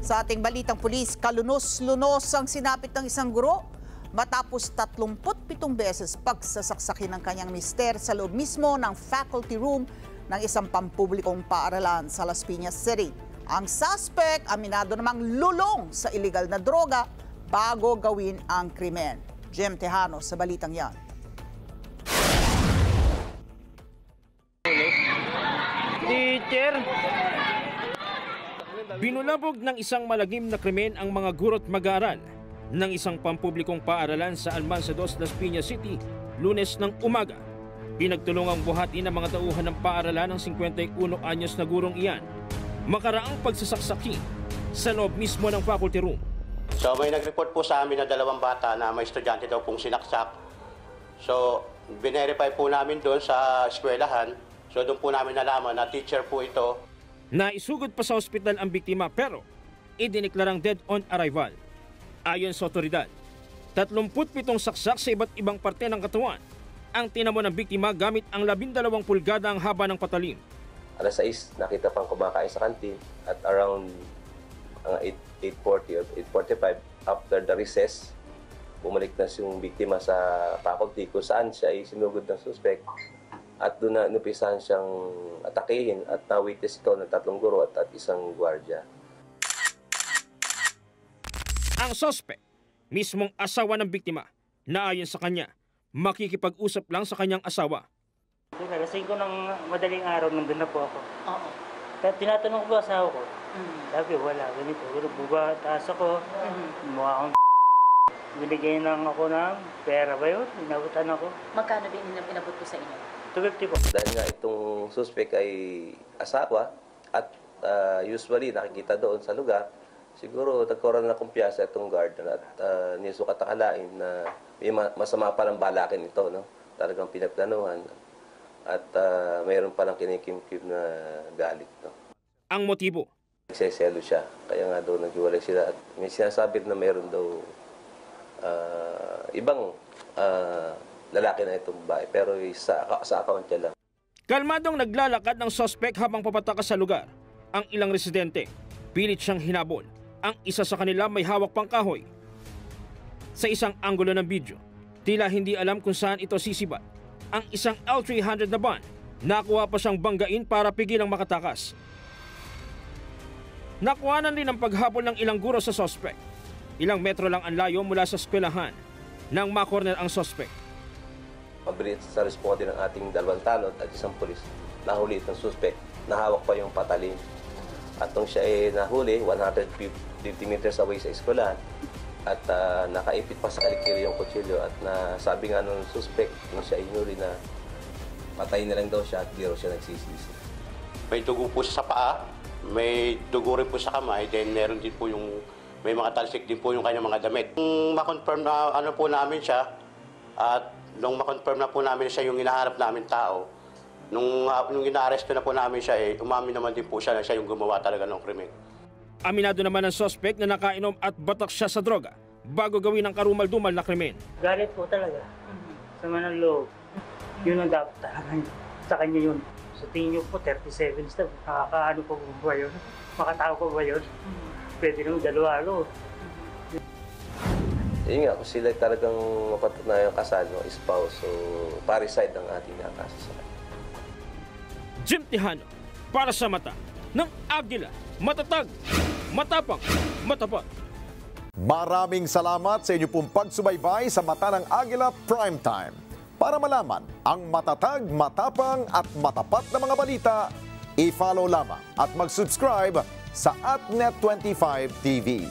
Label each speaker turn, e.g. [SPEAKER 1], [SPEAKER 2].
[SPEAKER 1] Sa ating balitang pulis, kalunos-lunos ang sinapit ng isang guro matapos 37 beses pagsasaksakin ng kanyang mister sa loob mismo ng faculty room ng isang pampublikong paaralan sa Las Piñas City. Ang suspect, aminado namang lulong sa illegal na droga bago gawin ang krimen. Jem Tejano sa balitang yan.
[SPEAKER 2] Teacher! Binulabog ng isang malagim na krimen ang mga guro't mag-aaral ng isang pampublikong paaralan sa Almanza 2, Las Piñas City, Lunes ng umaga. Pinagtulungang buhatin ang mga tauhan ng paaralan ng 51 anyos na gurong iyan makaraang pagsasaksaki sa loob mismo ng faculty room.
[SPEAKER 3] So may nag-report po sa amin na 2 bata na may estudyante daw pong sinaksak. So binerify po namin doon sa eskwelahan. So doon po namin nalaman na teacher po ito.
[SPEAKER 2] Naisugod pa sa ospital ang biktima pero idiniklarang dead on arrival. Ayon sa otoridad, 37 saksak sa iba't ibang parte ng katawan ang tinamo ng biktima gamit ang 12 pulgada ang haba ng patalim.
[SPEAKER 4] Alas 6, nakita pang kumakain sa kantin at around 8:40 or 8:45 after the recess, bumalik na yung biktima sa faculty kung saan siya ay sinugod ng suspect. At doon na inupisahan siyang atakihin at na-witness ito ng 3 guro at isang gwardiya.
[SPEAKER 2] Ang suspect, mismong asawa ng biktima, na ayon sa kanya, makikipag-usap lang sa kanyang asawa.
[SPEAKER 5] Lasing ko ng madaling araw, nandun na po ako. Oo. Kaya tinatanong ko ba asawa ko? Sabi, wala, ganito. Buba, taas ako, mukha akong binigay lang ako ng pera ba yun? Inabutan ako.
[SPEAKER 6] Magkano din inabot ko sa inyo?
[SPEAKER 5] 250 po.
[SPEAKER 4] Dahil nga itong suspect ay asawa at usually nakikita doon sa lugar, siguro nagkaroon na kumpiyansa itong guard at nisukat akalain na may masama palang balakin ito, no? Talagang pinagplanuhan at mayroon palang kinikimkim na galit, no?
[SPEAKER 2] Ang motibo?
[SPEAKER 4] Nagseselo siya, kaya nga daw naghiwalay sila at may sinasabi na mayroon daw ibang lalaki na itong babae, pero sa account niya lang.
[SPEAKER 2] Kalmadong naglalakad ng suspect habang papatakas sa lugar. Ang ilang residente, pilit siyang hinabol. Ang isa sa kanila may hawak pang kahoy. Sa isang anggulo ng video, tila hindi alam kung saan ito sisibat. Ang isang L300 na van, nakuha pa siyang banggain para pigilang makatakas. Nakuhanan din ang paghabol ng ilang guro sa suspect. Ilang metro lang ang layo mula sa eskwelahan nang makorner ang suspect.
[SPEAKER 4] Mabilis sa responde ng ating 2 tanod at isang pulis, nahuli itong suspect, nahawak pa yung patalim. At nung siya ay nahuli, 150 meters away sa eskwelahan, at nakaipit pa sa kalikiri yung kutsilyo at sabi nga nung suspect, nung siya inuli na patay na lang daw siya at di raw siya nagsisisi.
[SPEAKER 3] May dugo po sa paa, may dugo rin po sa kamay, then meron din po may mga talsik din po yung kanyang mga damit. Nung ma-confirm na ano po namin siya, at nung ma-confirm na po namin siya yung hinaharap namin tao, nung ina-arresto na po namin siya, umamin naman din po siya na siya yung gumawa talaga ng krimen.
[SPEAKER 2] Aminado naman ang suspect na nakainom at batak siya sa droga bago gawin ang karumal-dumal na krimen.
[SPEAKER 5] Galit po talaga. Sama ng loob. Yun ang dapat talaga sa kanya yun. Sa tingin niyo po, 37 steps. Nakakaano po ba yun? Makatao po ba yun? Pwede nung dalawa.
[SPEAKER 4] Yun nga, kung sila talagang mapatunayan kasal, no, spouse, so parricide ang ating nakasa sa kanya.
[SPEAKER 2] Jem Tejano, para sa mata ng Agila, matatag, matapang, matapat.
[SPEAKER 7] Maraming salamat sa inyo pong pagsubaybay sa Mata ng Agila Primetime. Para malaman ang matatag, matapang at matapat na mga balita, i-follow lamang at mag-subscribe sa @Net25 TV.